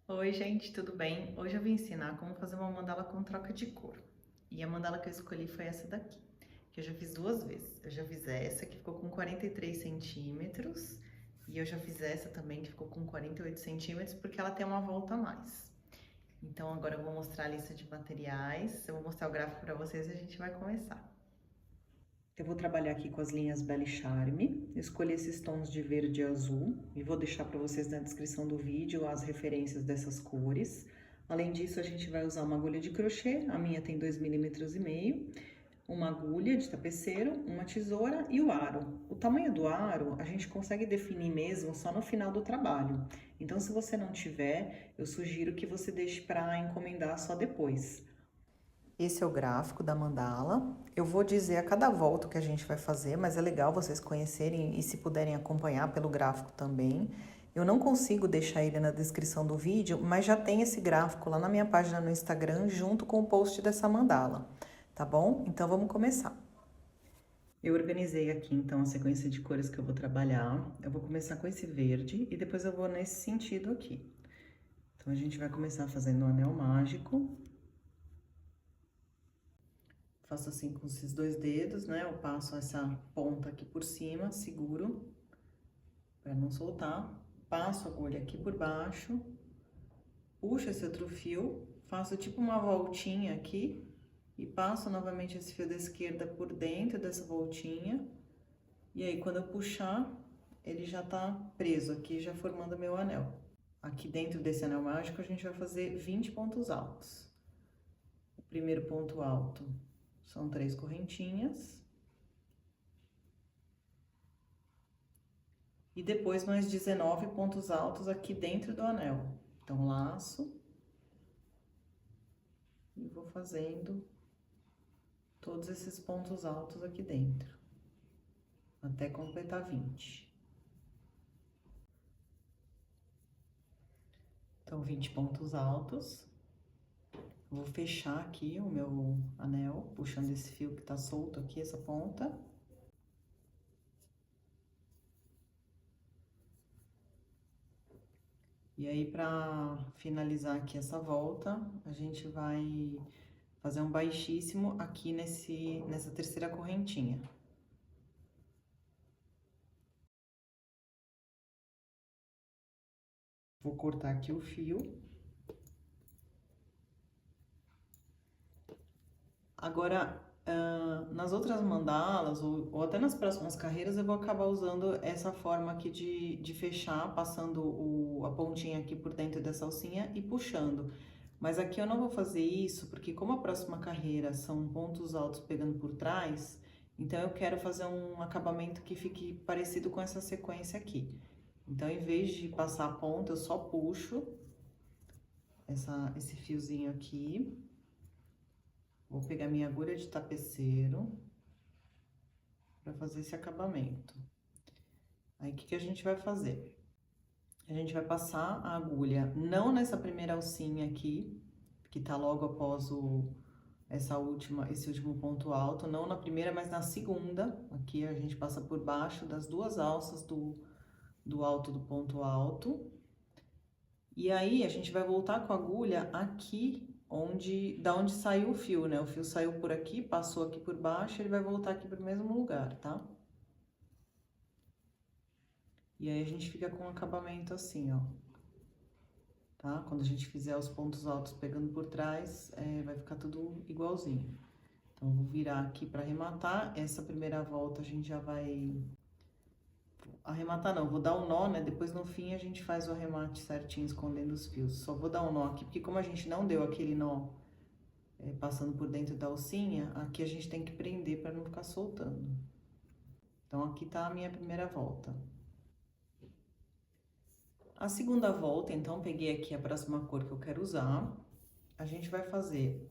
Oi, gente, tudo bem? Hoje eu vim ensinar como fazer uma mandala com troca de cor. E a mandala que eu escolhi foi essa daqui, que eu já fiz duas vezes. Eu já fiz essa, que ficou com 43 centímetros, e eu já fiz essa também, que ficou com 48 centímetros, porque ela tem uma volta a mais. Então agora eu vou mostrar a lista de materiais, eu vou mostrar o gráfico para vocês e a gente vai começar. Eu vou trabalhar aqui com as linhas Belle Charme, escolhi esses tons de verde e azul e vou deixar para vocês na descrição do vídeo as referências dessas cores. Além disso, a gente vai usar uma agulha de crochê, a minha tem 2,5 mm, uma agulha de tapeceiro, uma tesoura e o aro. O tamanho do aro a gente consegue definir mesmo só no final do trabalho. Então, se você não tiver, eu sugiro que você deixe para encomendar só depois. Esse é o gráfico da mandala. Eu vou dizer a cada volta que a gente vai fazer, mas é legal vocês conhecerem e se puderem acompanhar pelo gráfico também. Eu não consigo deixar ele na descrição do vídeo, mas já tem esse gráfico lá na minha página no Instagram junto com o post dessa mandala, tá bom? Então vamos começar. Eu organizei aqui então a sequência de cores que eu vou trabalhar. Eu vou começar com esse verde e depois eu vou nesse sentido aqui. Então a gente vai começar fazendo um anel mágico. Faço assim com esses dois dedos, né? Eu passo essa ponta aqui por cima, seguro, para não soltar. Passo a agulha aqui por baixo, puxo esse outro fio, faço tipo uma voltinha aqui e passo novamente esse fio da esquerda por dentro dessa voltinha. E aí, quando eu puxar, ele já tá preso aqui, já formando meu anel. Aqui dentro desse anel mágico, a gente vai fazer 20 pontos altos. O primeiro ponto alto são 3 correntinhas. E depois mais 19 pontos altos aqui dentro do anel. Então, laço. E vou fazendo todos esses pontos altos aqui dentro. Até completar 20. Então, 20 pontos altos. Vou fechar aqui o meu anel, puxando esse fio que tá solto aqui, essa ponta. E aí, pra finalizar aqui essa volta, a gente vai fazer um baixíssimo aqui nessa terceira correntinha. Vou cortar aqui o fio. Agora, nas outras mandalas, ou até nas próximas carreiras, eu vou acabar usando essa forma aqui de fechar, passando a pontinha aqui por dentro dessa alcinha e puxando. Mas aqui eu não vou fazer isso, porque como a próxima carreira são pontos altos pegando por trás, então eu quero fazer um acabamento que fique parecido com essa sequência aqui. Então, em vez de passar a ponta, eu só puxo esse fiozinho aqui. Vou pegar minha agulha de tapeceiro para fazer esse acabamento. Aí, o que a gente vai fazer? A gente vai passar a agulha não nessa primeira alcinha aqui, que tá logo após esse último ponto alto, não na primeira, mas na segunda. Aqui a gente passa por baixo das duas alças do alto do ponto alto. E aí, a gente vai voltar com a agulha aqui da onde saiu o fio, né? O fio saiu por aqui, passou aqui por baixo, ele vai voltar aqui pro mesmo lugar, tá? E aí, a gente fica com um acabamento assim, ó. Tá? Quando a gente fizer os pontos altos pegando por trás, vai ficar tudo igualzinho. Então, vou virar aqui pra arrematar. Essa primeira volta a gente já vai... Arrematar não, vou dar um nó, né? Depois, no fim, a gente faz o arremate certinho, escondendo os fios. Só vou dar um nó aqui, porque como a gente não deu aquele nó passando por dentro da alcinha, aqui a gente tem que prender para não ficar soltando. Então, aqui tá a minha primeira volta. A segunda volta, então, peguei aqui a próxima cor que eu quero usar. A gente vai fazer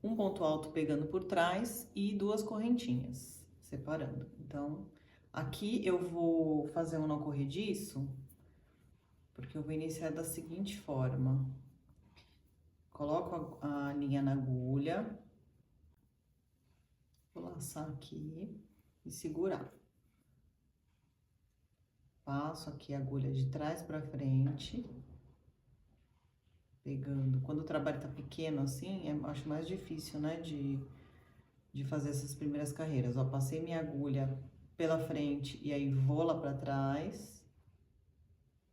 um ponto alto pegando por trás e duas correntinhas, separando. Então, aqui eu vou fazer um nó corrediço, porque eu vou iniciar da seguinte forma. Coloco a linha na agulha, vou laçar aqui e segurar. Passo aqui a agulha de trás pra frente. pegando. Quando o trabalho tá pequeno assim, acho mais difícil, né, de fazer essas primeiras carreiras. Ó, passei minha agulha pela frente e aí vou lá pra trás,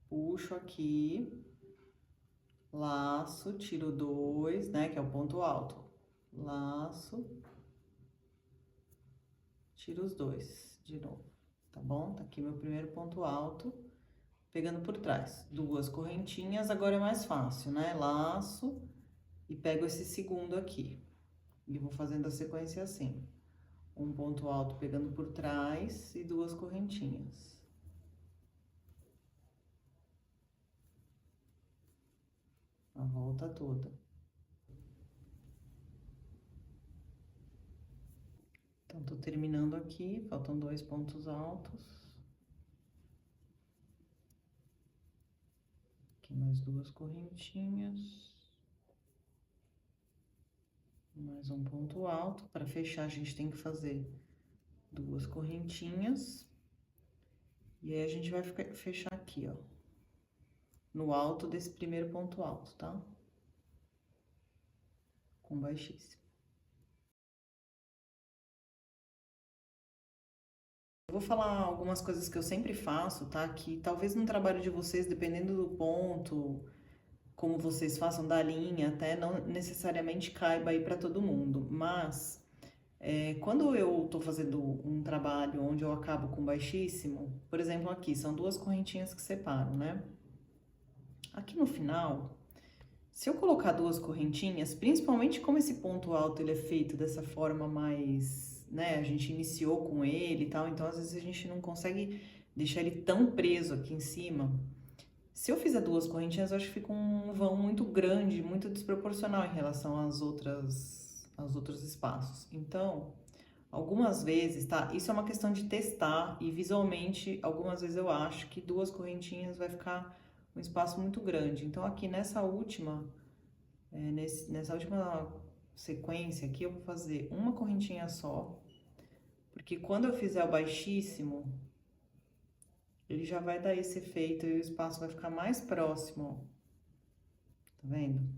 puxo aqui, laço, tiro 2, né, que é o ponto alto. Laço, tiro os 2 de novo, tá bom? Tá aqui meu primeiro ponto alto, pegando por trás. 2 correntinhas, agora é mais fácil, né? Laço e pego esse segundo aqui. E vou fazendo a sequência assim. Um ponto alto pegando por trás e 2 correntinhas. A volta toda. Então, tô terminando aqui, faltam 2 pontos altos. Aqui mais 2 correntinhas. Mais um ponto alto. Para fechar, a gente tem que fazer 2 correntinhas. E aí, a gente vai fechar aqui, ó. No alto desse primeiro ponto alto, tá? Com baixíssimo. Eu vou falar algumas coisas que eu sempre faço, tá? Que talvez no trabalho de vocês, dependendo do ponto, como vocês façam da linha, até não necessariamente caiba aí para todo mundo. Mas quando eu tô fazendo um trabalho onde eu acabo com baixíssimo, por exemplo, aqui são 2 correntinhas que separam, né? Aqui no final, se eu colocar 2 correntinhas, principalmente como esse ponto alto ele é feito dessa forma mais, né, a gente iniciou com ele e tal, então às vezes a gente não consegue deixar ele tão preso aqui em cima. Se eu fizer 2 correntinhas, eu acho que fica um vão muito grande, muito desproporcional em relação aos outros espaços. Então, algumas vezes, tá? Isso é uma questão de testar e visualmente, algumas vezes eu acho que 2 correntinhas vai ficar um espaço muito grande. Então, aqui nessa última sequência aqui, eu vou fazer uma correntinha só, porque quando eu fizer o baixíssimo, ele já vai dar esse efeito e o espaço vai ficar mais próximo, ó. Tá vendo?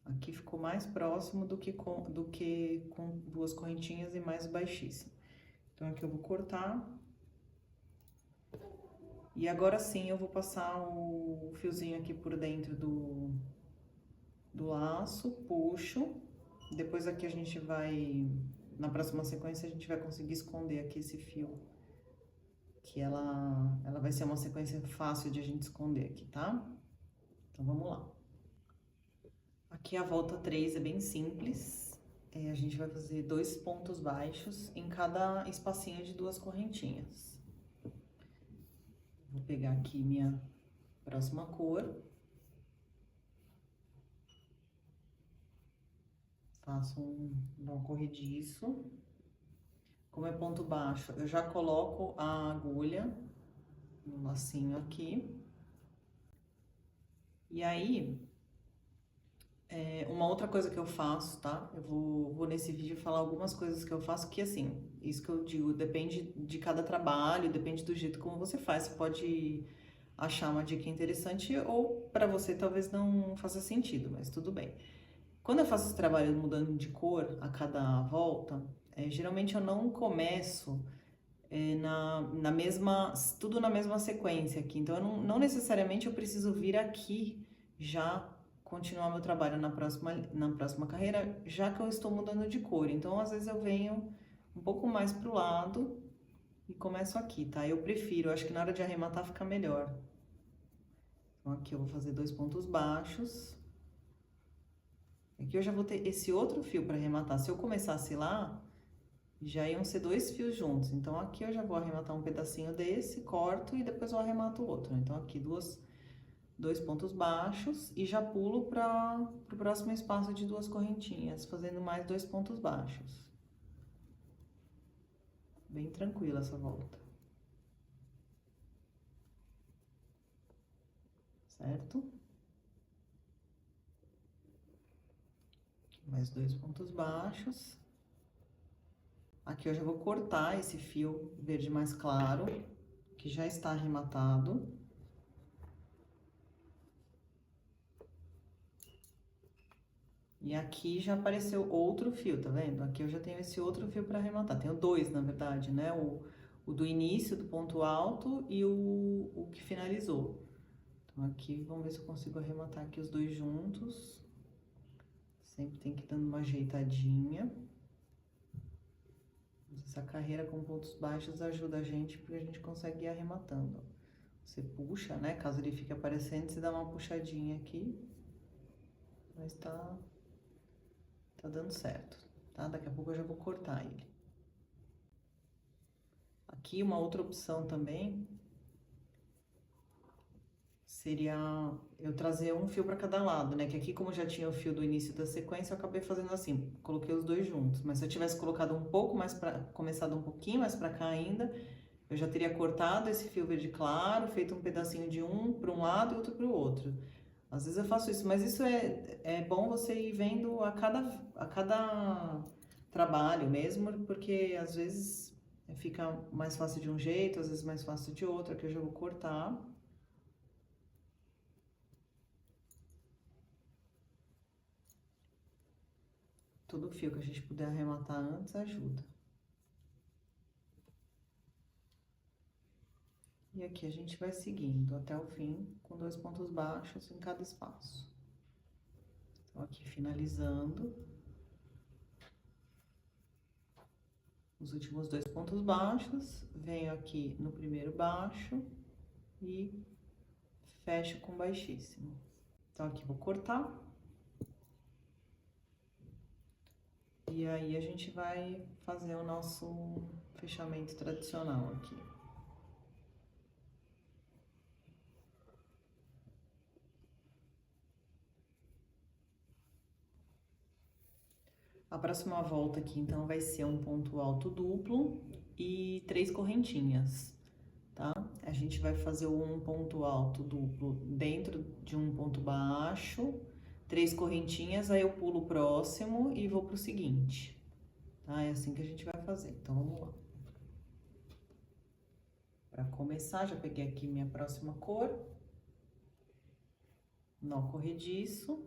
Aqui ficou mais próximo do que com 2 correntinhas e mais baixíssimo. Então, aqui eu vou cortar. E agora sim eu vou passar o fiozinho aqui por dentro do laço, puxo. Depois aqui a gente vai, na próxima sequência, a gente vai conseguir esconder aqui esse fio. Que ela vai ser uma sequência fácil de a gente esconder aqui, tá? Então, vamos lá. Aqui a volta 3 é bem simples. A gente vai fazer 2 pontos baixos em cada espacinho de 2 correntinhas. Vou pegar aqui minha próxima cor. Faço um nó corrediço. Como é ponto baixo, eu já coloco a agulha no lacinho aqui. E aí, uma outra coisa que eu faço, tá? Eu vou nesse vídeo falar algumas coisas que eu faço que, assim, isso que eu digo, depende de cada trabalho, depende do jeito como você faz. Você pode achar uma dica interessante ou pra você talvez não faça sentido, mas tudo bem. Quando eu faço esse trabalho mudando de cor a cada volta, geralmente eu não começo tudo na mesma sequência aqui. Então, não necessariamente eu preciso vir aqui já continuar meu trabalho na próxima carreira, já que eu estou mudando de cor. Então, às vezes eu venho um pouco mais pro lado e começo aqui, tá? Eu prefiro, acho que na hora de arrematar fica melhor. Então, aqui eu vou fazer 2 pontos baixos. Aqui eu já vou ter esse outro fio para arrematar. Se eu começasse lá, já iam ser 2 fios juntos. Então, aqui eu já vou arrematar um pedacinho desse, corto e depois eu arremato o outro. Então, aqui 2 pontos baixos e já pulo para o próximo espaço de 2 correntinhas, fazendo mais 2 pontos baixos. Bem tranquila essa volta. Certo? Mais 2 pontos baixos. Aqui eu já vou cortar esse fio verde mais claro, que já está arrematado. E aqui já apareceu outro fio, tá vendo? Aqui eu já tenho esse outro fio para arrematar. Tenho dois, na verdade, né? O do início, do ponto alto e o que finalizou. Então aqui, vamos ver se eu consigo arrematar aqui os dois juntos. Sempre tem que ir dando uma ajeitadinha. Essa carreira com pontos baixos ajuda a gente, porque a gente consegue ir arrematando. Você puxa, né? Caso ele fique aparecendo, você dá uma puxadinha aqui. Mas tá dando certo, tá? Daqui a pouco eu já vou cortar ele. Aqui uma outra opção também seria eu trazer um fio para cada lado, né? Que aqui, como já tinha o fio do início da sequência, eu acabei fazendo assim, coloquei os dois juntos. Mas se eu tivesse colocado um pouco mais para, começado um pouquinho mais para cá ainda, eu já teria cortado esse fio verde claro, feito um pedacinho de um para um lado e outro para o outro. Às vezes eu faço isso, mas isso é bom você ir vendo a cada trabalho mesmo, porque às vezes fica mais fácil de um jeito, às vezes mais fácil de outro. Aqui eu já vou cortar. Todo fio que a gente puder arrematar antes ajuda. E aqui a gente vai seguindo até o fim, com 2 pontos baixos em cada espaço. Então, aqui finalizando. Os últimos 2 pontos baixos, venho aqui no primeiro baixo e fecho com baixíssimo. Então, aqui vou cortar. E aí, a gente vai fazer o nosso fechamento tradicional aqui. A próxima volta aqui, então, vai ser um ponto alto duplo e 3 correntinhas, tá? A gente vai fazer um ponto alto duplo dentro de um ponto baixo, 3 correntinhas, aí eu pulo o próximo e vou pro seguinte, tá? É assim que a gente vai fazer, então vamos lá. Para começar, já peguei aqui minha próxima cor, nó corrediço.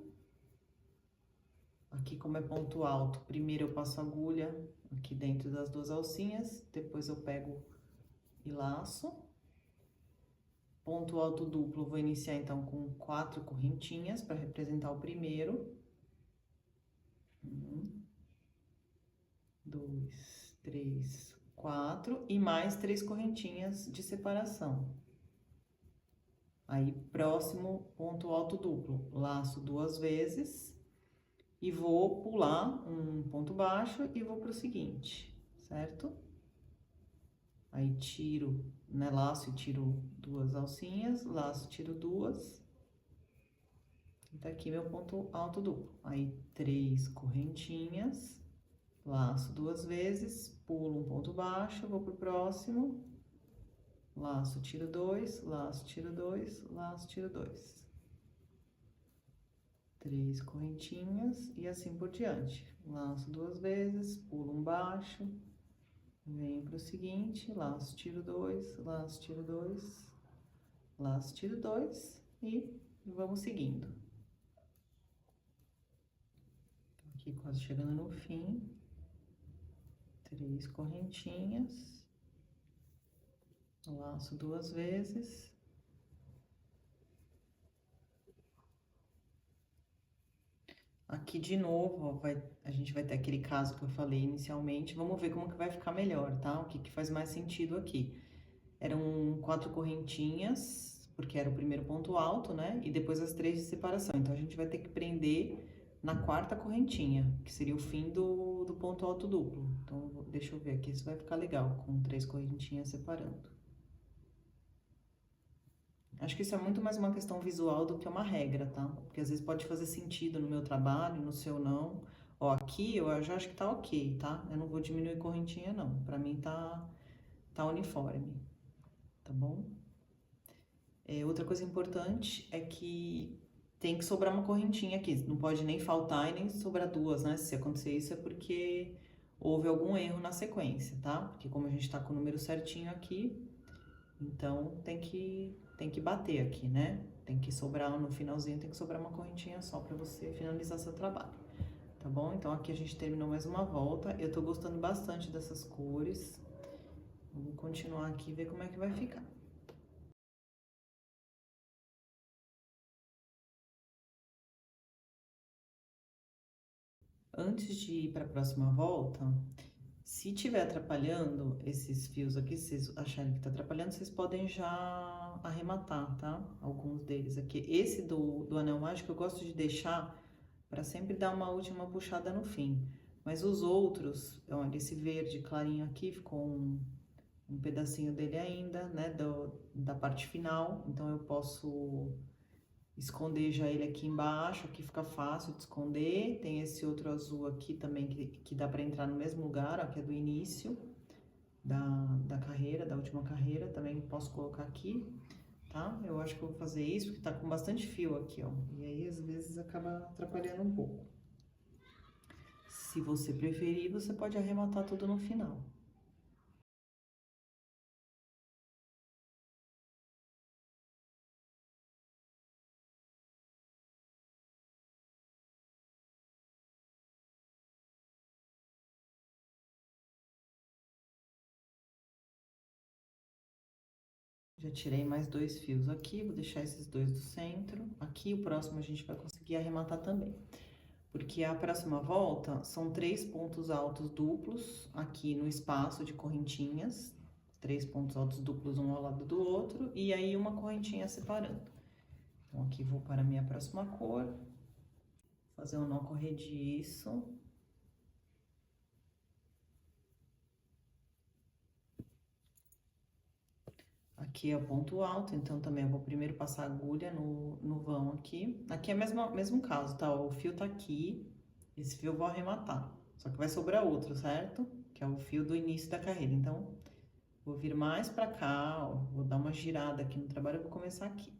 Aqui, como é ponto alto, primeiro eu passo agulha aqui dentro das 2 alcinhas, depois eu pego e laço. Ponto alto duplo, vou iniciar então com 4 correntinhas para representar o primeiro. 1, 2, 3, 4 e mais 3 correntinhas de separação. Aí, próximo ponto alto duplo, laço 2 vezes. E vou pular um ponto baixo e vou pro seguinte, certo? Aí tiro, né, laço e tiro 2 alcinhas, laço, tiro 2. E tá aqui meu ponto alto duplo. Aí 3 correntinhas, laço 2 vezes, pulo um ponto baixo, vou pro próximo. Laço, tiro 2, laço, tiro 2, laço, tiro 2. 3 correntinhas e assim por diante. Laço 2 vezes, pulo um baixo, venho pro seguinte, laço, tiro 2, laço, tiro 2, laço, tiro 2 e vamos seguindo. Aqui quase chegando no fim. 3 correntinhas, laço 2 vezes. Aqui de novo, ó, a gente vai ter aquele caso que eu falei inicialmente. Vamos ver como que vai ficar melhor, tá? O que que faz mais sentido aqui. Eram 4 correntinhas, porque era o primeiro ponto alto, né? E depois as 3 de separação. Então, a gente vai ter que prender na 4ª correntinha, que seria o fim do ponto alto duplo. Então, deixa eu ver aqui, isso vai ficar legal, com 3 correntinhas separando. Acho que isso é muito mais uma questão visual do que uma regra, tá? Porque às vezes pode fazer sentido no meu trabalho, no seu não. Ó, aqui eu já acho que tá ok, tá? Eu não vou diminuir correntinha, não. Pra mim tá uniforme, tá bom? Outra coisa importante é que tem que sobrar uma correntinha aqui. Não pode nem faltar e nem sobrar 2, né? Se acontecer isso é porque houve algum erro na sequência, tá? Porque como a gente tá com o número certinho aqui, então tem que bater aqui, né? Tem que sobrar no finalzinho, tem que sobrar uma correntinha só para você finalizar seu trabalho. tá bom? Então, aqui a gente terminou mais uma volta. Eu tô gostando bastante dessas cores. Vamos continuar aqui e ver como é que vai ficar. Antes de ir para a próxima volta, se tiver atrapalhando esses fios aqui, se vocês acharem que tá atrapalhando, vocês podem já arrematar, tá? Alguns deles aqui. Esse do anel mágico eu gosto de deixar para sempre dar uma última puxada no fim. Mas os outros, olha, esse verde clarinho aqui ficou um pedacinho dele ainda, né, da parte final. Então eu posso esconder já ele aqui embaixo, aqui fica fácil de esconder. Tem esse outro azul aqui também que dá para entrar no mesmo lugar, ó, que é do início da carreira, da última carreira, também posso colocar aqui, tá? Eu acho que eu vou fazer isso porque tá com bastante fio aqui, ó, e aí às vezes acaba atrapalhando um pouco. Se você preferir, você pode arrematar tudo no final. Já tirei mais 2 fios aqui, vou deixar esses 2 do centro. Aqui o próximo a gente vai conseguir arrematar também. Porque a próxima volta são 3 pontos altos duplos aqui no espaço de correntinhas. 3 pontos altos duplos um ao lado do outro e aí uma correntinha separando. Então aqui vou para a minha próxima cor. Fazer um nó corrediço. Aqui é o ponto alto, então também eu vou primeiro passar a agulha no vão aqui. Aqui é o mesmo caso, tá? O fio tá aqui, esse fio eu vou arrematar. Só que vai sobrar outro, certo? Que é o fio do início da carreira. Então, vou vir mais pra cá, ó, vou dar uma girada aqui no trabalho, eu vou começar aqui.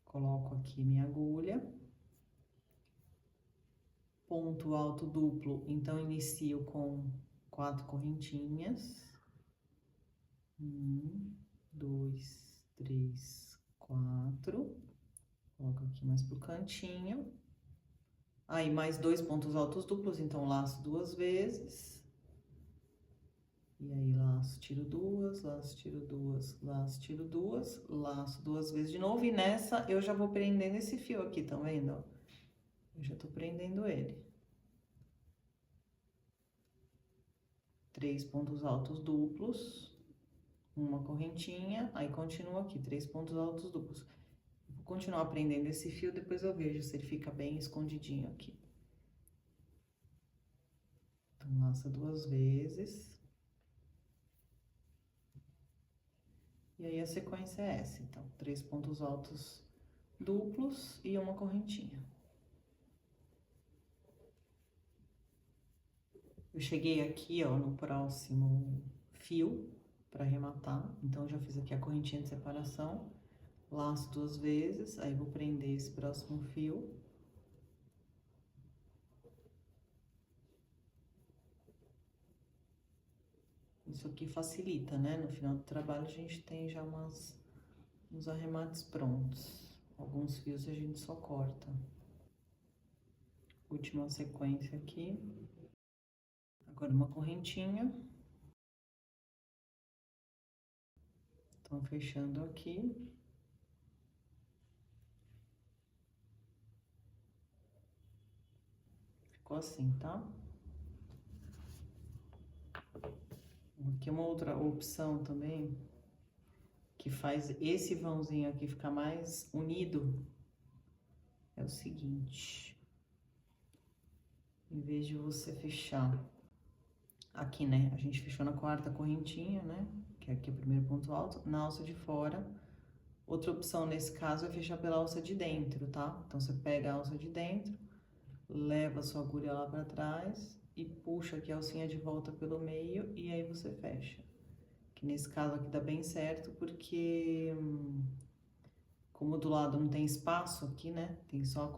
Coloco aqui minha agulha. Ponto alto duplo, então inicio com 4 correntinhas. 1, 2, 3, 4. Coloco aqui mais pro cantinho. Aí, mais 2 pontos altos duplos, então laço 2 vezes. E aí, laço, tiro 2, laço, tiro 2, laço, tiro 2, laço 2 vezes de novo. E nessa, eu já vou prendendo esse fio aqui, tá vendo, ó? Eu já tô prendendo ele. 3 pontos altos duplos. Uma correntinha, aí continua aqui, 3 pontos altos duplos. Vou continuar prendendo esse fio, depois eu vejo se ele fica bem escondidinho aqui. Então, laça 2 vezes. E aí, a sequência é essa, então, 3 pontos altos duplos e uma correntinha. Eu cheguei aqui, ó, no próximo fio para arrematar, então, já fiz aqui a correntinha de separação. Laço 2 vezes, aí vou prender esse próximo fio. Isso aqui facilita, né? No final do trabalho a gente tem já uns arremates prontos. Alguns fios a gente só corta. Última sequência aqui. Agora uma correntinha. Então, fechando aqui. Ficou assim, tá? Aqui uma outra opção também, que faz esse vãozinho aqui ficar mais unido, é o seguinte. Em vez de você fechar aqui, né? A gente fechou na 4ª correntinha, né? Que é aqui o primeiro ponto alto, na alça de fora. Outra opção nesse caso é fechar pela alça de dentro, tá? Então, você pega a alça de dentro, leva a sua agulha lá pra trás e puxa aqui a alcinha de volta pelo meio e aí você fecha. Que nesse caso aqui dá bem certo porque, como do lado não tem espaço aqui, né? Tem só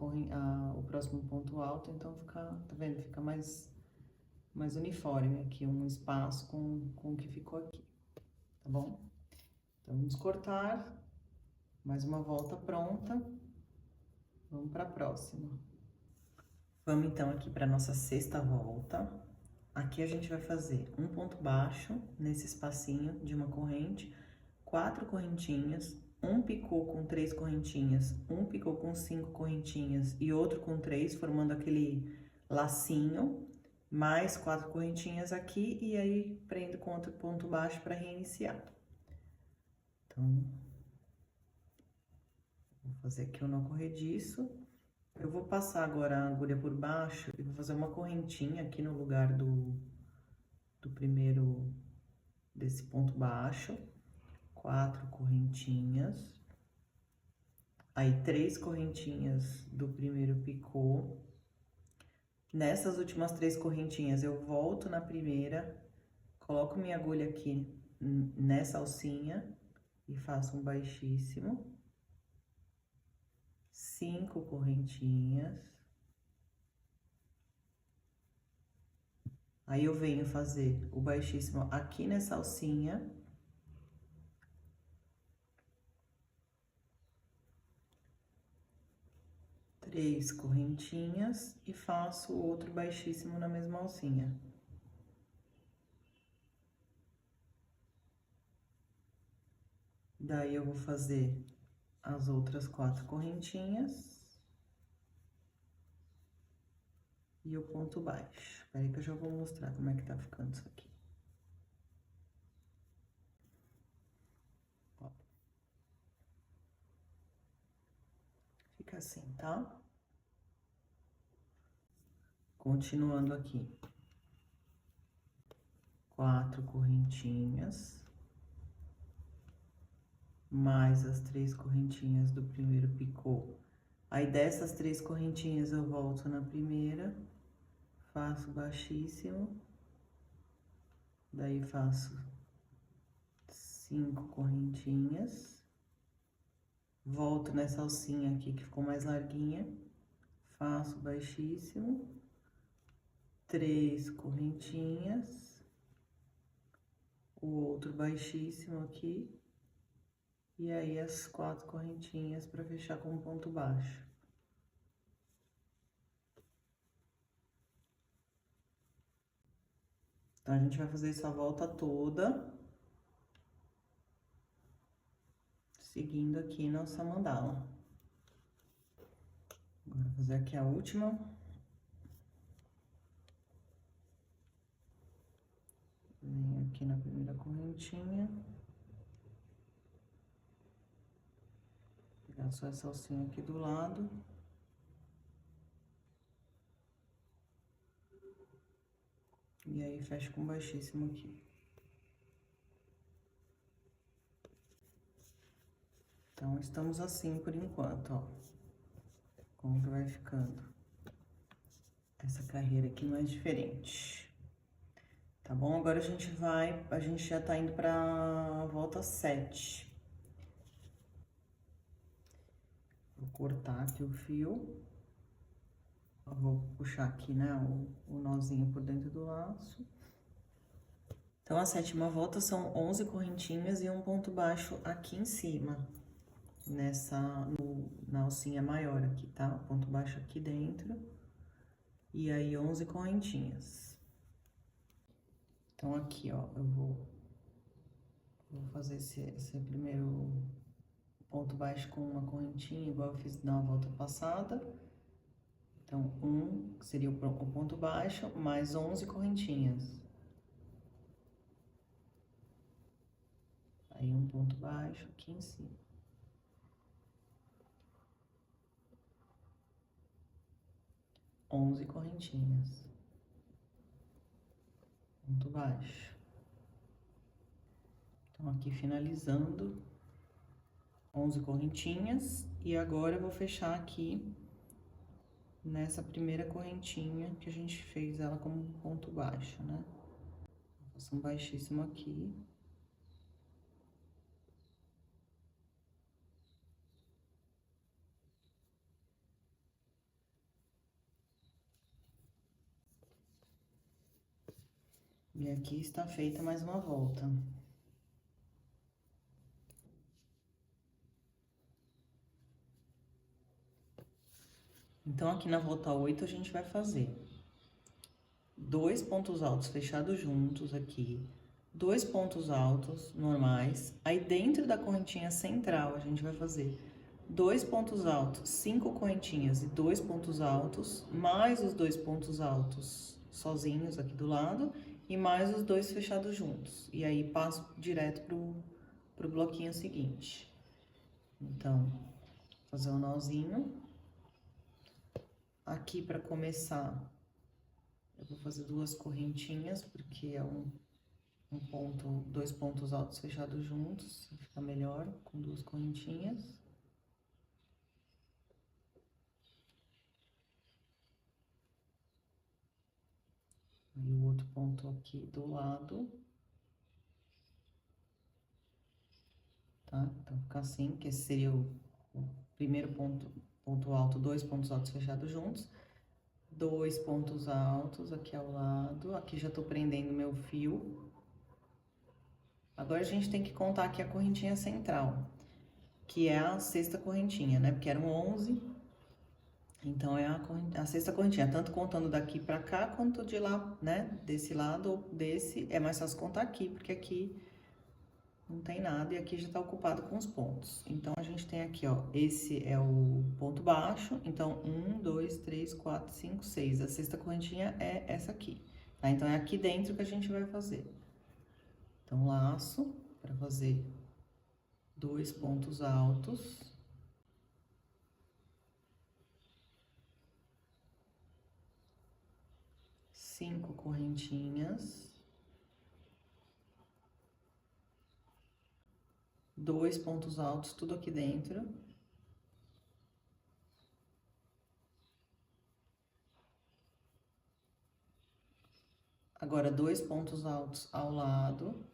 o próximo ponto alto, então fica, tá vendo? Fica mais uniforme aqui, um espaço com o que ficou aqui, tá bom? Então, vamos cortar. Mais uma volta pronta. Vamos para a próxima. Vamos então aqui para nossa sexta volta. Aqui a gente vai fazer um ponto baixo nesse espacinho de uma corrente, 4 correntinhas, um picô com 3 correntinhas, um picô com 5 correntinhas e outro com 3, formando aquele lacinho, mais 4 correntinhas aqui e aí prendo com outro ponto baixo para reiniciar. Então, vou fazer aqui o nó corrediço. Eu vou passar agora a agulha por baixo e vou fazer uma correntinha aqui no lugar do primeiro, desse ponto baixo. 4 correntinhas. Aí, 3 correntinhas do primeiro picô. Nessas últimas 3 correntinhas, eu volto na primeira, coloco minha agulha aqui nessa alcinha e faço um baixíssimo. 5 correntinhas. Aí, eu venho fazer o baixíssimo aqui nessa alcinha. Três correntinhas e faço outro baixíssimo na mesma alcinha. Daí, eu vou fazer as outras 4 correntinhas. E o ponto baixo. Espera aí que eu já vou mostrar como é que tá ficando isso aqui. Ó. Fica assim, tá? Continuando aqui. 4 correntinhas. Mais as 3 correntinhas do primeiro picô. Aí, dessas 3 correntinhas, eu volto na primeira, faço baixíssimo, daí faço 5 correntinhas, volto nessa alcinha aqui que ficou mais larguinha, faço baixíssimo, 3 correntinhas, o outro baixíssimo aqui, e aí as 4 correntinhas para fechar com um ponto baixo. Então, a gente vai fazer essa volta toda, seguindo aqui nossa mandala. Agora, vou fazer aqui a última. Venho aqui na primeira correntinha. Pegar só essa alcinha aqui do lado. E aí, fecho com baixíssimo aqui. Então, estamos assim por enquanto, ó. Como que vai ficando essa carreira aqui mais diferente. Tá bom? Agora a gente já tá indo pra volta 7. Vou cortar aqui o fio. Eu vou puxar aqui, né, o nozinho por dentro do laço. Então, a 7ª volta são 11 correntinhas e um ponto baixo aqui em cima, na alcinha maior aqui, tá? Ponto baixo aqui dentro, e aí 11 correntinhas. Então, aqui, ó, eu vou fazer esse primeiro ponto baixo com uma correntinha, igual eu fiz na volta passada. Então, seria o ponto baixo, mais 11 correntinhas. Aí, um ponto baixo aqui em cima. Onze correntinhas. Ponto baixo. Então, aqui finalizando, 11 correntinhas. E agora, eu vou fechar aqui nessa primeira correntinha que a gente fez ela como ponto baixo, né? Faço um baixíssimo aqui. E aqui está feita mais uma volta. Então, aqui na volta 8, a gente vai fazer 2 pontos altos fechados juntos aqui, 2 pontos altos normais. Aí, dentro da correntinha central, a gente vai fazer 2 pontos altos, 5 correntinhas e 2 pontos altos, mais os 2 pontos altos sozinhos aqui do lado e mais os 2 fechados juntos. E aí, passo direto pro bloquinho seguinte. Então, fazer um nozinho. Aqui, para começar, eu vou fazer 2 correntinhas, porque é um ponto, 2 pontos altos fechados juntos, fica melhor com 2 correntinhas. E o outro ponto aqui do lado. Tá? Então, fica assim, que esse seria o primeiro ponto alto, 2 pontos altos fechados juntos. 2 pontos altos aqui ao lado. Aqui já tô prendendo meu fio. Agora, a gente tem que contar aqui a correntinha central, que é a sexta correntinha, né? Porque eram 11, então é a sexta correntinha. Tanto contando daqui pra cá, quanto de lá, né? Desse lado ou desse, é mais fácil contar aqui, porque aqui não tem nada e aqui já tá ocupado com os pontos. Então, a gente tem aqui, ó, esse é o ponto baixo. Então, 1, 2, 3, 4, 5, 6. A sexta correntinha é essa aqui, tá? Então, é aqui dentro que a gente vai fazer. Então, laço para fazer 2 pontos altos. Cinco correntinhas. 2 pontos altos, tudo aqui dentro. Agora, 2 pontos altos ao lado.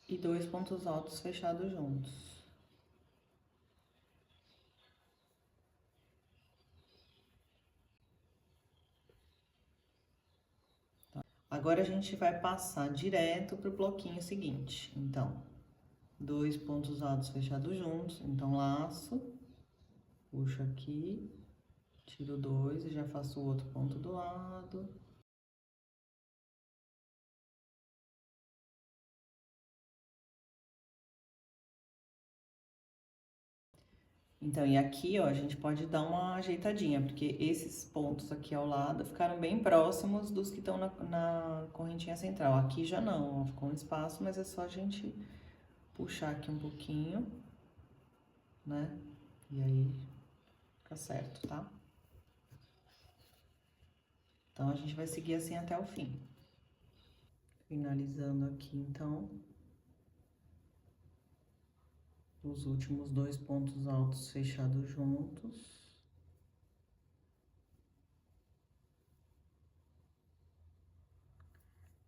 E 2 pontos altos fechados juntos. Tá? Agora, a gente vai passar direto pro bloquinho seguinte. Então, 2 pontos altos fechados juntos. Então, laço, puxo aqui, tiro 2 e já faço o outro ponto do lado. Então, e aqui, ó, a gente pode dar uma ajeitadinha, porque esses pontos aqui ao lado ficaram bem próximos dos que estão na correntinha central. Aqui já não, ó, ficou um espaço, mas é só a gente puxar aqui um pouquinho, né? E aí fica certo, tá? Então, a gente vai seguir assim até o fim. Finalizando aqui, então, os últimos 2 pontos altos fechados juntos.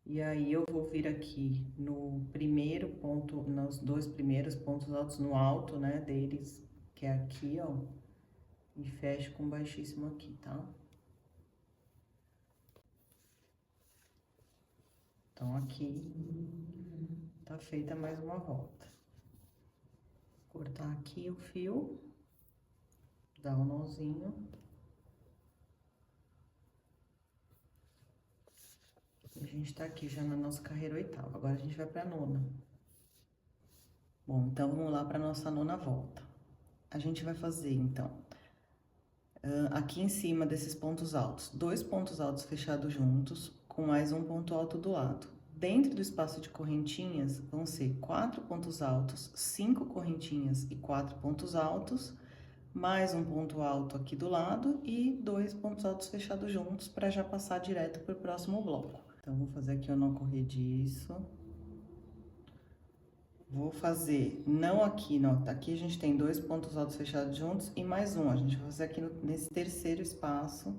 E aí, eu vou vir aqui no primeiro ponto, nos 2 primeiros pontos altos no alto, né, deles, que é aqui, ó, e fecho com baixíssimo aqui, tá? Então, aqui tá feita mais uma volta. Cortar aqui o fio, dar um nozinho. A gente tá aqui já na nossa carreira oitava, agora a gente vai pra nona. Bom, então, vamos lá pra nossa nona volta. A gente vai fazer, então, aqui em cima desses pontos altos, 2 pontos altos fechados juntos, com mais um ponto alto do lado. Dentro do espaço de correntinhas, vão ser 4 pontos altos, 5 correntinhas e 4 pontos altos, mais um ponto alto aqui do lado e 2 pontos altos fechados juntos, para já passar direto pro próximo bloco. Então, vou fazer aqui o nó corrediço. Vou fazer, não aqui, não, aqui a gente tem 2 pontos altos fechados juntos e mais um. A gente vai fazer aqui nesse terceiro espaço.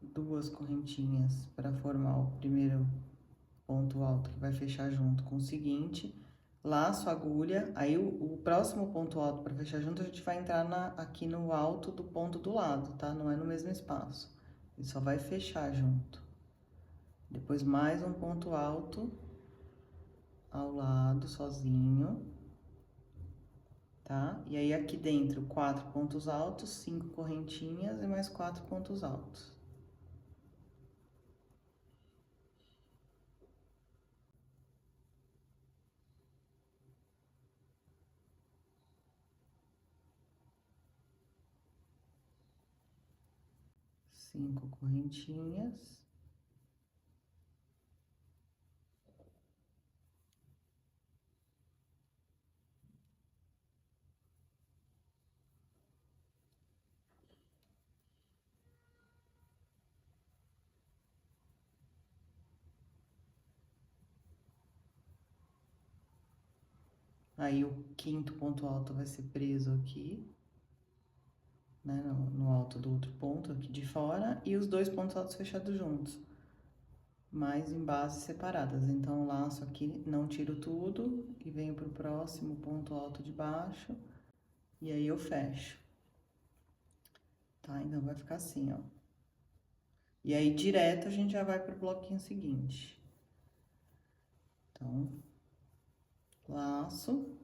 2 correntinhas para formar o primeiro ponto alto que vai fechar junto com o seguinte. Laço a agulha, aí o próximo ponto alto para fechar junto, a gente vai entrar aqui no alto do ponto do lado, tá? Não é no mesmo espaço. Ele só vai fechar junto. Depois, mais um ponto alto ao lado, sozinho, tá? E aí, aqui dentro, 4 pontos altos, 5 correntinhas e mais 4 pontos altos. Cinco correntinhas. Aí, o quinto ponto alto vai ser preso aqui, né, no alto do outro ponto aqui de fora, e os 2 pontos altos fechados juntos, mas em bases separadas. Então, o laço aqui, não tiro tudo e venho pro próximo ponto alto de baixo, e aí eu fecho. Tá? Então, vai ficar assim, ó. E aí, direto, a gente já vai pro bloquinho seguinte. Então, laço.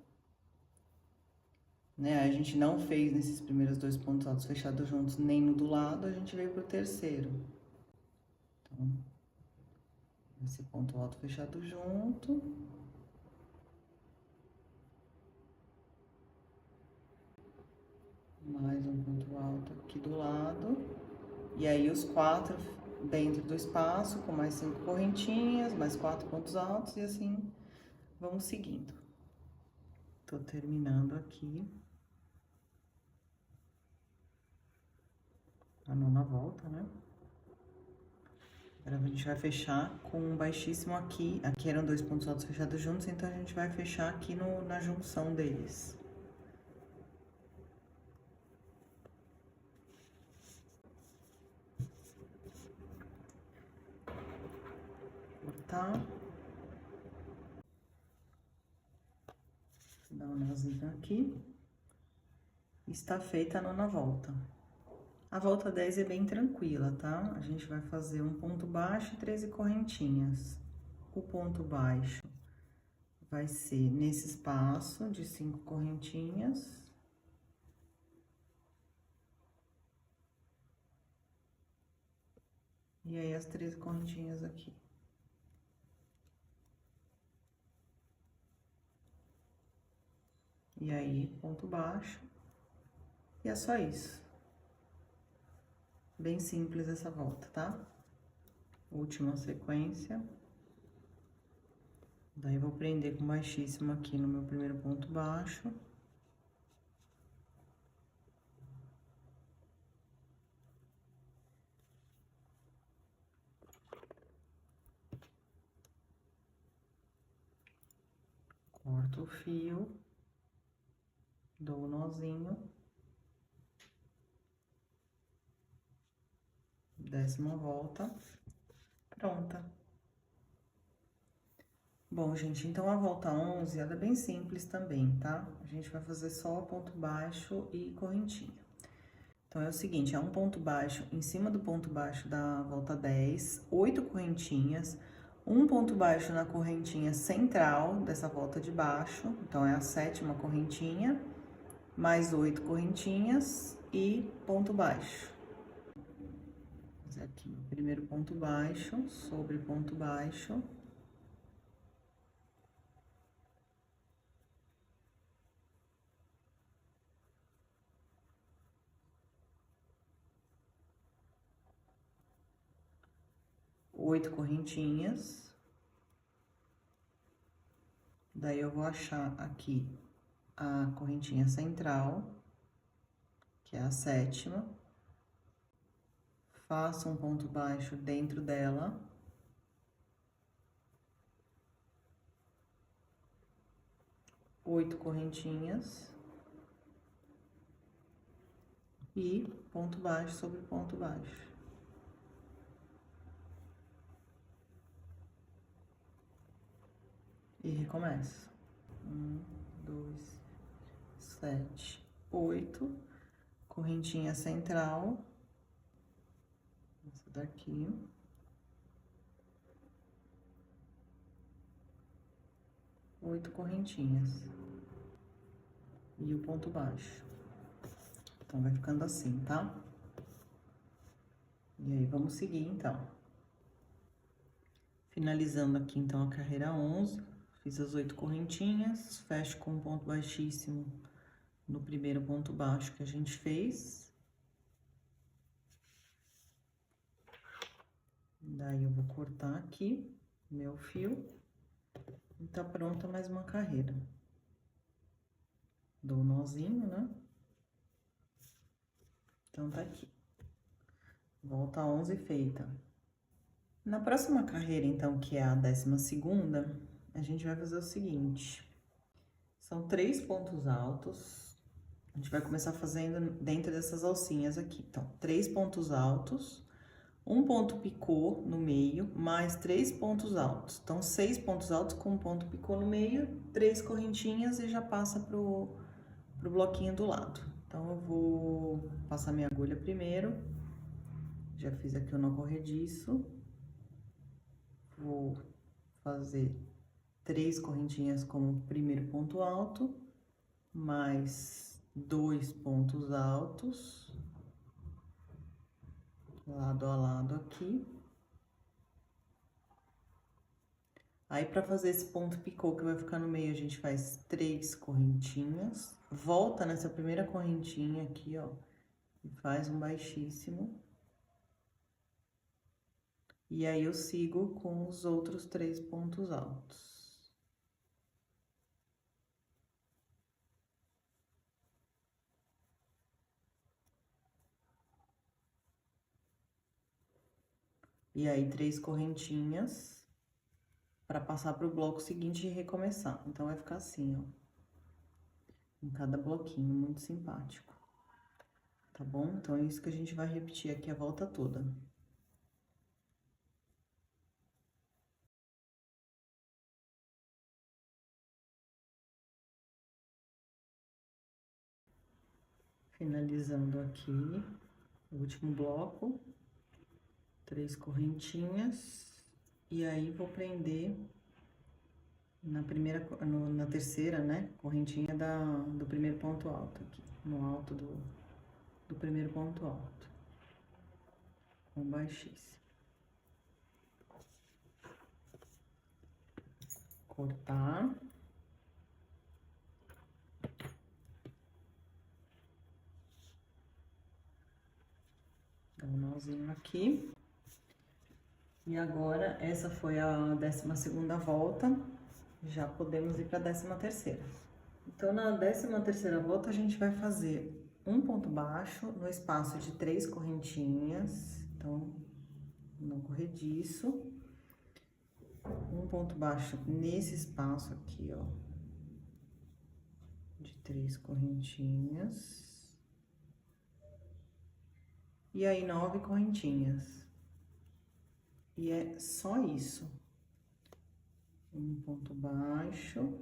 Né? A gente não fez nesses primeiros 2 pontos altos fechados juntos, nem no do lado, a gente veio pro terceiro. Então, esse ponto alto fechado junto. Mais um ponto alto aqui do lado. E aí, os 4 dentro do espaço, com mais 5 correntinhas, mais 4 pontos altos, e assim, vamos seguindo. Tô terminando aqui a 9ª volta, né? Agora a gente vai fechar com um baixíssimo aqui. Aqui eram 2 pontos altos fechados juntos, então a gente vai fechar aqui na junção deles. Cortar. Dá um nozinho aqui. Está feita a 9ª volta. A volta 10 é bem tranquila, tá? A gente vai fazer um ponto baixo e 13 correntinhas. O ponto baixo vai ser nesse espaço de 5 correntinhas. E aí, as 13 correntinhas aqui. E aí, ponto baixo. E é só isso. Bem simples essa volta, tá? Última sequência. Daí, vou prender com baixíssimo aqui no meu primeiro ponto baixo. Corto o fio. Dou o nozinho. 10ª volta. Pronta. Bom, gente, então a volta 11, ela é bem simples também, tá? A gente vai fazer só ponto baixo e correntinha. Então, é o seguinte, é um ponto baixo em cima do ponto baixo da volta 10, 8 correntinhas, um ponto baixo na correntinha central dessa volta de baixo, então, é a 7ª correntinha, mais 8 correntinhas e ponto baixo. Vou fazer aqui o primeiro ponto baixo, sobre ponto baixo. Oito correntinhas. Daí, eu vou achar aqui a correntinha central, que é a 7ª. Faço um ponto baixo dentro dela. Oito correntinhas. E ponto baixo sobre ponto baixo. E recomeço. 1, 2, 7, 8. Correntinha central. Essa daqui. 8 correntinhas. E o ponto baixo. Então, vai ficando assim, tá? E aí, vamos seguir, então. Finalizando aqui, então, a carreira 11, fiz as 8 correntinhas, fecho com um ponto baixíssimo no primeiro ponto baixo que a gente fez. Daí, eu vou cortar aqui meu fio e tá pronta mais uma carreira. Dou um nozinho, né? Então, tá aqui. Volta 11 feita. Na próxima carreira, então, que é a 12ª, a gente vai fazer o seguinte. São 3 pontos altos. A gente vai começar fazendo dentro dessas alcinhas aqui. Então, 3 pontos altos, um ponto picô no meio, mais 3 pontos altos. Então, 6 pontos altos com um ponto picô no meio, 3 correntinhas e já passa pro bloquinho do lado. Então, eu vou passar minha agulha primeiro. Já fiz aqui o nó corrediço. Vou fazer 3 correntinhas como primeiro ponto alto, mais 2 pontos altos, lado a lado aqui. Aí, pra fazer esse ponto picô que vai ficar no meio, a gente faz 3 correntinhas, volta nessa primeira correntinha aqui, ó, e faz um baixíssimo. E aí, eu sigo com os outros 3 pontos altos. E aí, 3 correntinhas para passar para o bloco seguinte e recomeçar. Então, vai ficar assim, ó, em cada bloquinho, muito simpático. Tá bom? Então, é isso que a gente vai repetir aqui a volta toda. Finalizando aqui o último bloco, 3 correntinhas, e aí vou prender na terceira, né, correntinha do primeiro ponto alto aqui, no alto do primeiro ponto alto, com baixíssimo. Cortar. Dá um nozinho aqui. E agora, essa foi a 12ª volta, já podemos ir para a 13ª. Então, na 13ª volta, a gente vai fazer um ponto baixo no espaço de 3 correntinhas, então, não corrediço. Um ponto baixo nesse espaço aqui, ó, de 3 correntinhas. E aí, 9 correntinhas. E é só isso. Um ponto baixo,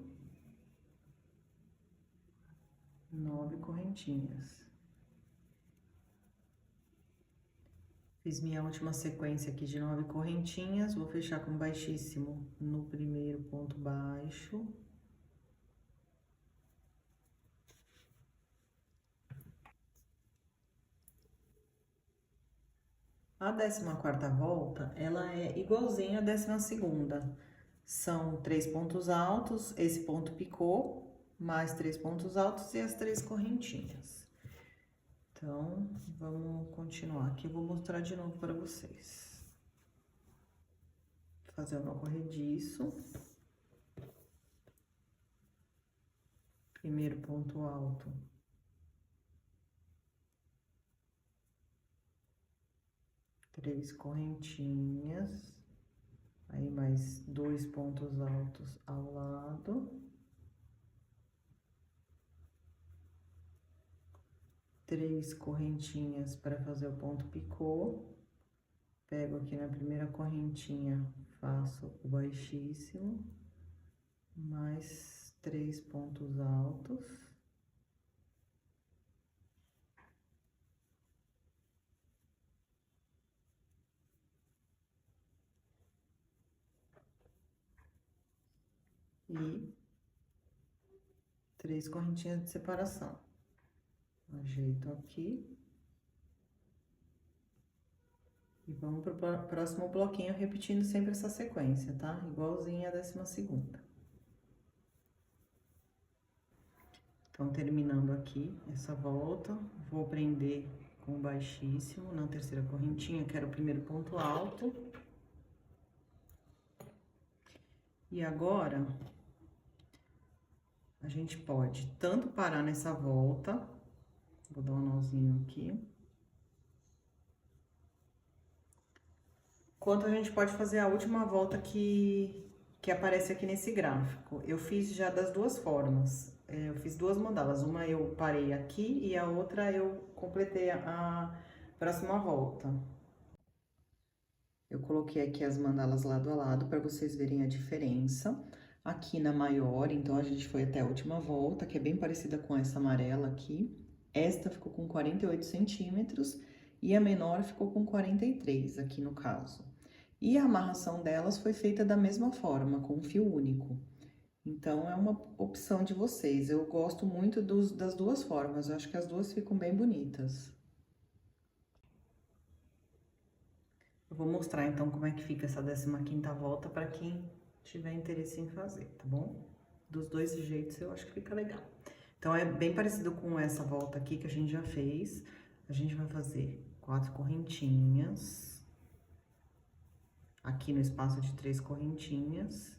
9 correntinhas. Fiz minha última sequência aqui de 9 correntinhas, vou fechar com baixíssimo no primeiro ponto baixo. A 14ª volta, ela é igualzinha à 12ª. São 3 pontos altos, esse ponto picô, mais 3 pontos altos e as 3 correntinhas. Então, vamos continuar aqui, eu vou mostrar de novo para vocês. Vou fazer o nó corrediço. Primeiro ponto alto. Três correntinhas. Aí, mais 2 pontos altos ao lado. 3 correntinhas para fazer o ponto picô. Pego aqui na primeira correntinha, faço o baixíssimo, mais 3 pontos altos. E 3 correntinhas de separação. Ajeito aqui. E vamos pro próximo bloquinho, repetindo sempre essa sequência, tá? Igualzinha a 12ª. Então, terminando aqui essa volta, vou prender com baixíssimo na terceira correntinha, que era o primeiro ponto alto. E agora, a gente pode tanto parar nessa volta, vou dar um nozinho aqui, quanto a gente pode fazer a última volta que aparece aqui nesse gráfico. Eu fiz já das duas formas. Eu fiz duas mandalas, uma eu parei aqui e a outra eu completei a próxima volta. Eu coloquei aqui as mandalas lado a lado para vocês verem a diferença. Aqui na maior, então a gente foi até a última volta, que é bem parecida com essa amarela aqui. Esta ficou com 48 centímetros e a menor ficou com 43 aqui no caso. E a amarração delas foi feita da mesma forma, com fio único. Então, é uma opção de vocês. Eu gosto muito das duas formas, eu acho que as duas ficam bem bonitas. Eu vou mostrar, então, como é que fica essa 15ª volta para quem tiver interesse em fazer, tá bom? Dos dois jeitos, eu acho que fica legal. Então, é bem parecido com essa volta aqui que a gente já fez. A gente vai fazer 4 correntinhas. Aqui no espaço de 3 correntinhas.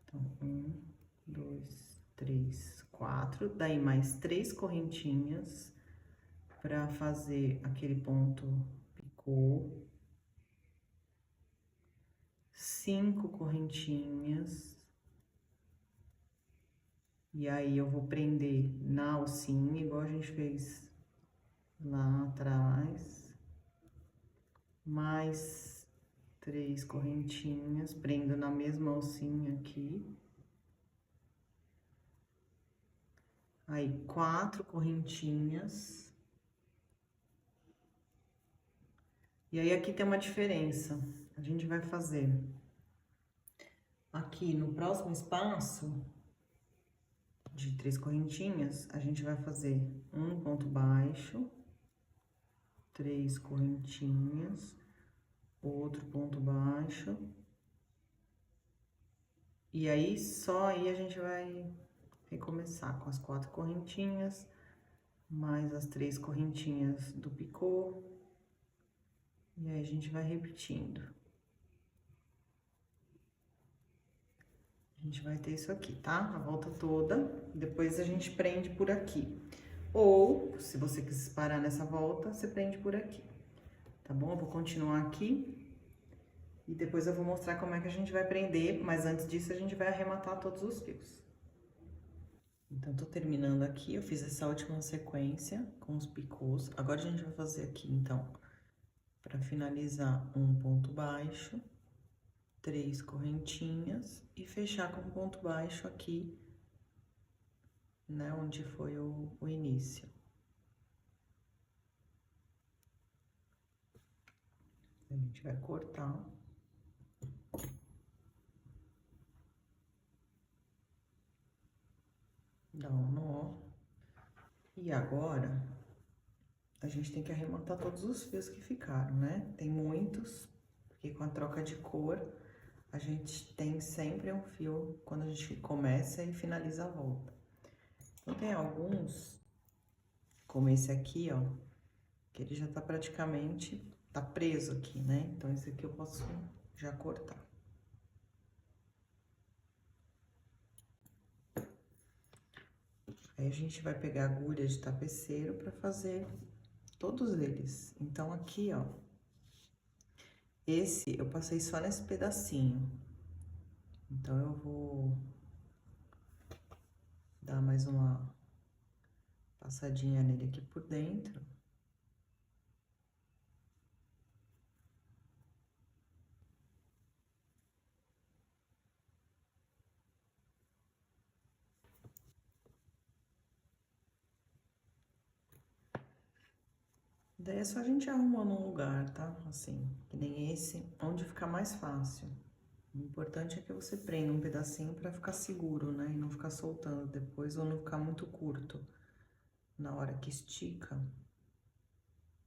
Então, 1, 2, 3, 4. Daí, mais 3 correntinhas para fazer aquele ponto picô. 5 correntinhas. E aí, eu vou prender na alcinha, igual a gente fez lá atrás. Mais 3 correntinhas, prendo na mesma alcinha aqui. Aí, 4 correntinhas. E aí, aqui tem uma diferença. A gente vai fazer aqui no próximo espaço de 3 correntinhas, a gente vai fazer um ponto baixo, 3 correntinhas, outro ponto baixo. E aí, só aí a gente vai recomeçar com as 4 correntinhas, mais as 3 correntinhas do picô. E aí, a gente vai repetindo. A gente vai ter isso aqui, tá? A volta toda. Depois a gente prende por aqui. Ou, se você quiser parar nessa volta, você prende por aqui. Tá bom? Eu vou continuar aqui. E depois eu vou mostrar como é que a gente vai prender, mas antes disso a gente vai arrematar todos os fios. Então, tô terminando aqui, eu fiz essa última sequência com os picôs. Agora, a gente vai fazer aqui, então, para finalizar, um ponto baixo, 3 correntinhas e fechar com ponto baixo aqui, né, onde foi o início. A gente vai cortar. Dá um nó. E agora, a gente tem que arrematar todos os fios que ficaram, né? Tem muitos, porque com a troca de cor, a gente tem sempre um fio quando a gente começa e finaliza a volta. Então, tem alguns, como esse aqui, ó, que ele já tá praticamente, tá preso aqui, né? Então, esse aqui eu posso já cortar. Aí, a gente vai pegar a agulha de tapeceiro pra fazer todos eles. Então, aqui, ó, esse eu passei só nesse pedacinho. Então, eu vou dar mais uma passadinha nele aqui por dentro. Daí é só a gente arrumando um lugar, tá? Assim, que nem esse, onde ficar mais fácil, O importante é que você prenda um pedacinho para ficar seguro, né? E não ficar soltando depois ou não ficar muito curto na hora que estica.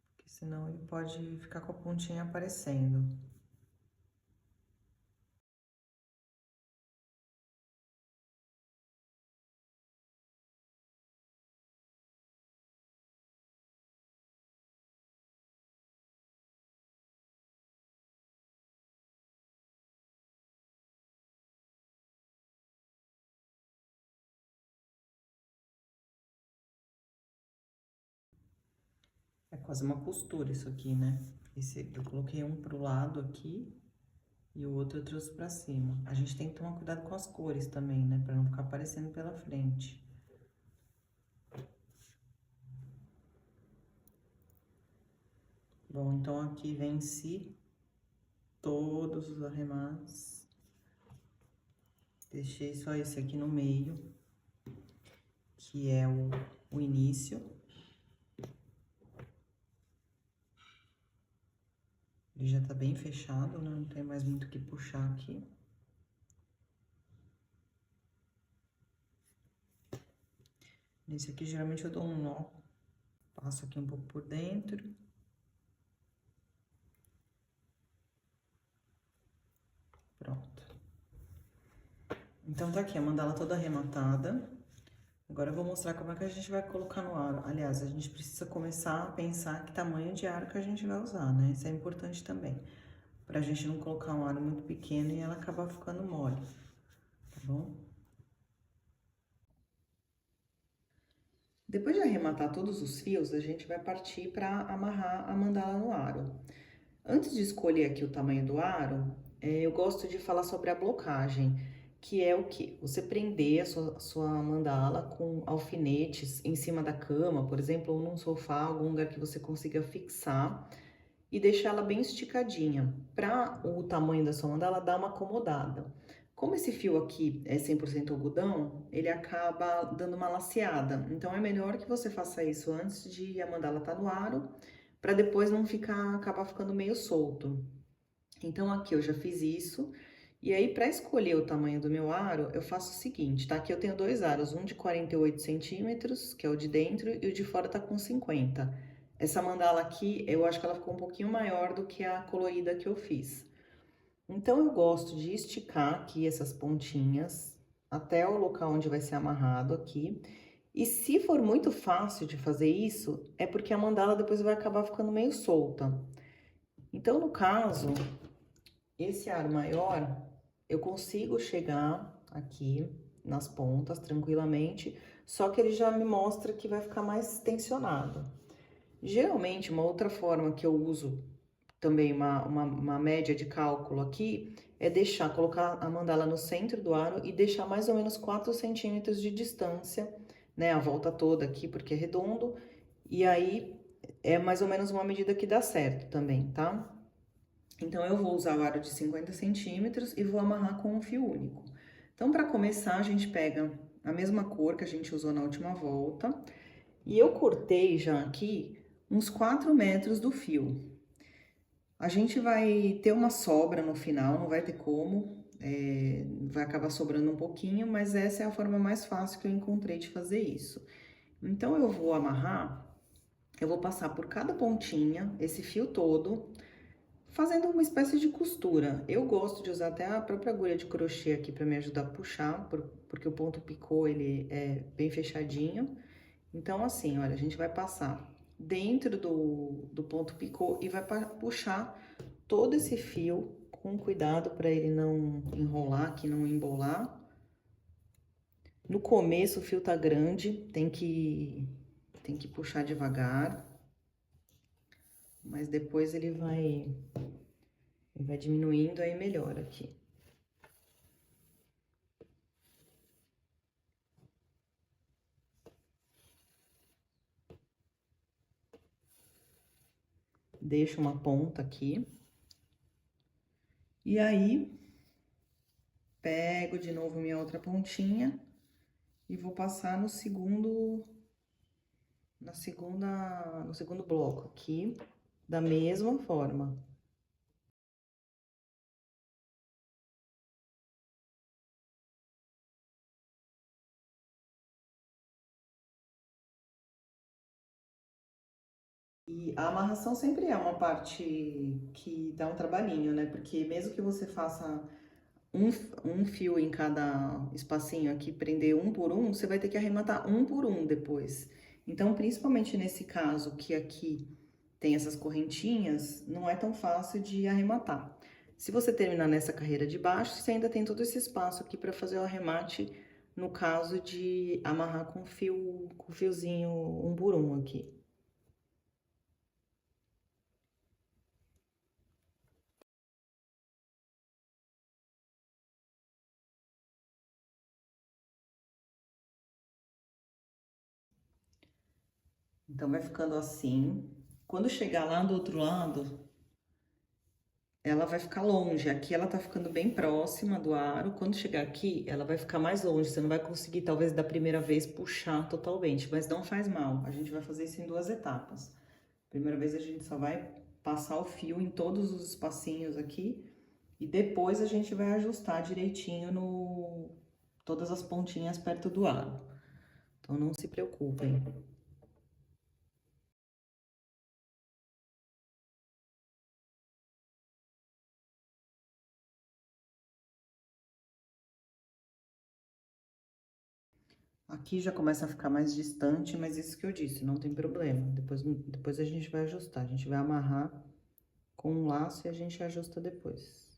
Porque senão ele pode ficar com a pontinha aparecendo. É quase uma costura isso aqui, né? Eu coloquei um pro lado aqui e o outro eu trouxe pra cima. A gente tem que tomar cuidado com as cores também, né? Pra não ficar aparecendo pela frente. Bom, então aqui venci todos os arremates. Deixei só esse aqui no meio, que é o início. Ele já tá bem fechado, né? Não tem mais muito o que puxar aqui. Nesse aqui, geralmente, eu dou um nó. Passo aqui um pouco por dentro. Pronto. Então, tá aqui a mandala toda arrematada. Agora, eu vou mostrar como é que a gente vai colocar no aro. Aliás, a gente precisa começar a pensar que tamanho de aro que a gente vai usar, né? Isso é importante também. Pra gente não colocar um aro muito pequeno e ela acabar ficando mole, tá bom? Depois de arrematar todos os fios, a gente vai partir para amarrar a mandala no aro. Antes de escolher aqui o tamanho do aro, eu gosto de falar sobre a blocagem, que é o quê? Você prender a sua mandala com alfinetes em cima da cama, por exemplo, ou num sofá, algum lugar que você consiga fixar e deixar ela bem esticadinha, para o tamanho da sua mandala dar uma acomodada. Como esse fio aqui é 100% algodão, ele acaba dando uma laceada. Então, é melhor que você faça isso antes de a mandala estar no aro, para depois não acabar ficando meio solto. Então, aqui eu já fiz isso. E aí, para escolher o tamanho do meu aro, eu faço o seguinte, tá? Aqui eu tenho dois aros, um de 48 centímetros, que é o de dentro, e o de fora tá com 50. Essa mandala aqui, eu acho que ela ficou um pouquinho maior do que a colorida que eu fiz. Então, eu gosto de esticar aqui essas pontinhas até o local onde vai ser amarrado aqui. E se for muito fácil de fazer isso, é porque a mandala depois vai acabar ficando meio solta. Então, no caso, esse aro maior, eu consigo chegar aqui nas pontas tranquilamente, só que ele já me mostra que vai ficar mais tensionado. Geralmente, uma outra forma que eu uso também uma média de cálculo aqui, é colocar a mandala no centro do aro e deixar mais ou menos 4 centímetros de distância, né, a volta toda aqui, porque é redondo, e aí é mais ou menos uma medida que dá certo também, tá? Então, eu vou usar o aro de 50 centímetros e vou amarrar com um fio único. Então, para começar, a gente pega a mesma cor que a gente usou na última volta, e eu cortei já aqui uns 4 metros do fio. A gente vai ter uma sobra no final, não vai ter como, vai acabar sobrando um pouquinho, mas essa é a forma mais fácil que eu encontrei de fazer isso. Então, eu vou amarrar, eu vou passar por cada pontinha, esse fio todo, fazendo uma espécie de costura. Eu gosto de usar até a própria agulha de crochê aqui para me ajudar a puxar, porque o ponto picô, ele é bem fechadinho. Então, assim, olha, a gente vai passar dentro do ponto picô e vai puxar todo esse fio com cuidado para ele não enrolar aqui, não embolar. No começo o fio tá grande, tem que puxar devagar, mas depois ele vai diminuindo, aí melhora aqui. Deixo uma ponta aqui. E aí, pego de novo minha outra pontinha e vou passar no segundo bloco aqui, da mesma forma. E a amarração sempre é uma parte que dá um trabalhinho, né? Porque mesmo que você faça um, um fio em cada espacinho aqui, prender um por um, você vai ter que arrematar um por um depois. Então, principalmente nesse caso que aqui tem essas correntinhas, não é tão fácil de arrematar. Se você terminar nessa carreira de baixo, você ainda tem todo esse espaço aqui para fazer o arremate no caso de amarrar com fio, com fiozinho um por um aqui. Então vai ficando assim. Quando chegar lá do outro lado, ela vai ficar longe. Aqui ela tá ficando bem próxima do aro. Quando chegar aqui, ela vai ficar mais longe. Você não vai conseguir, talvez, da primeira vez puxar totalmente, mas não faz mal. A gente vai fazer isso em duas etapas. Primeira vez a gente só vai passar o fio em todos os espacinhos aqui e depois a gente vai ajustar direitinho no todas as pontinhas perto do aro. Então não se preocupem. Aqui já começa a ficar mais distante, mas isso que eu disse, não tem problema. Depois a gente vai ajustar. A gente vai amarrar com um laço e a gente ajusta depois.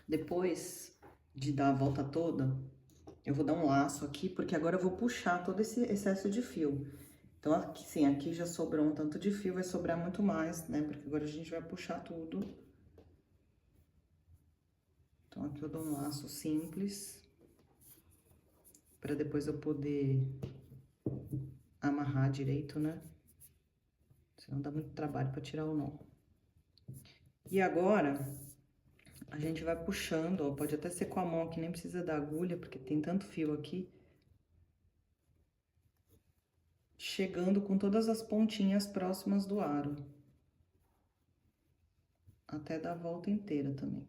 Depois de dar a volta toda, eu vou dar um laço aqui, porque agora eu vou puxar todo esse excesso de fio. Então, aqui, sim, aqui já sobrou um tanto de fio, vai sobrar muito mais, né? Porque agora a gente vai puxar tudo. Então, aqui eu dou um laço simples, para depois eu poder amarrar direito, né? Senão dá muito trabalho para tirar o nó. E agora, a gente vai puxando, ó, pode até ser com a mão, que nem precisa da agulha, porque tem tanto fio aqui. Chegando com todas as pontinhas próximas do aro. Até dar a volta inteira também.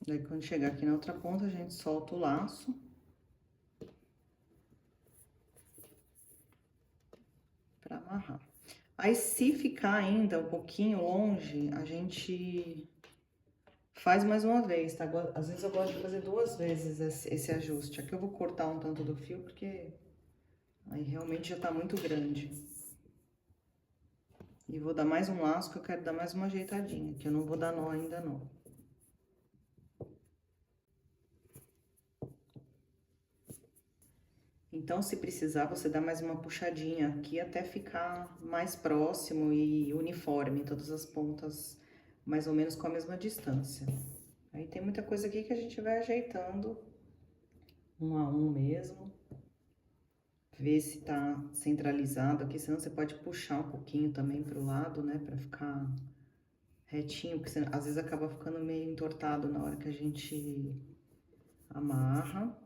Daí, quando chegar aqui na outra ponta, a gente solta o laço. Pra amarrar. Aí, se ficar ainda um pouquinho longe, a gente faz mais uma vez, tá? Às vezes eu gosto de fazer duas vezes esse ajuste. Aqui eu vou cortar um tanto do fio, porque aí realmente já tá muito grande. E vou dar mais um laço, que eu quero dar mais uma ajeitadinha, que eu não vou dar nó ainda não. Então, se precisar, você dá mais uma puxadinha aqui até ficar mais próximo e uniforme, todas as pontas mais ou menos com a mesma distância. Aí tem muita coisa aqui que a gente vai ajeitando um a um mesmo. Ver se tá centralizado aqui, senão você pode puxar um pouquinho também pro lado, né, pra ficar retinho, porque às vezes acaba ficando meio entortado na hora que a gente amarra.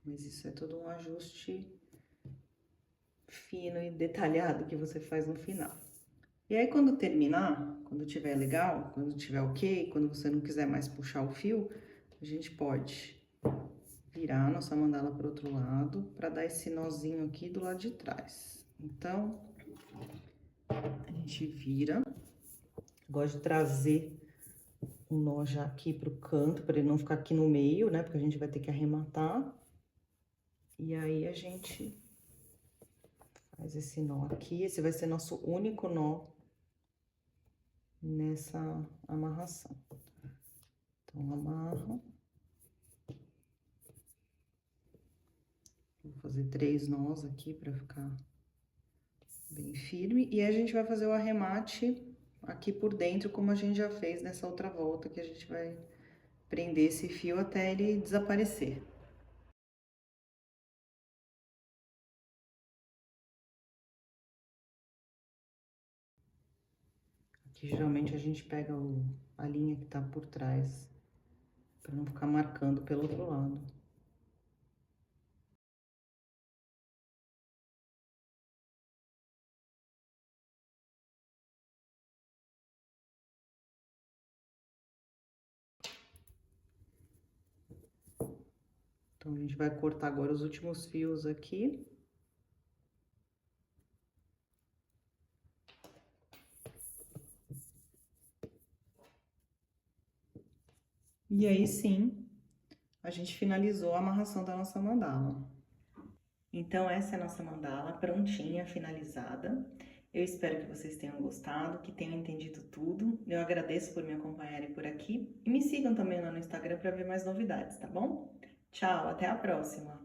Mas isso é todo um ajuste fino e detalhado que você faz no final. E aí, quando terminar, quando tiver legal, quando tiver ok, quando você não quiser mais puxar o fio, a gente pode virar a nossa mandala para o outro lado, para dar esse nozinho aqui do lado de trás. Então, a gente vira. Gosto de trazer o nó já aqui pro canto, para ele não ficar aqui no meio, né? Porque a gente vai ter que arrematar. E aí, a gente faz esse nó aqui. Esse vai ser nosso único nó nessa amarração. Então, amarro. Vou fazer 3 nós aqui para ficar bem firme. E aí, a gente vai fazer o arremate aqui por dentro, como a gente já fez nessa outra volta, que a gente vai prender esse fio até ele desaparecer. que geralmente a gente pega a linha que tá por trás, para não ficar marcando pelo outro lado. Então, a gente vai cortar agora os últimos fios aqui. E aí sim, a gente finalizou a amarração da nossa mandala. Então, essa é a nossa mandala prontinha, finalizada. Eu espero que vocês tenham gostado, que tenham entendido tudo. Eu agradeço por me acompanharem por aqui. E me sigam também lá no Instagram para ver mais novidades, tá bom? Tchau, até a próxima!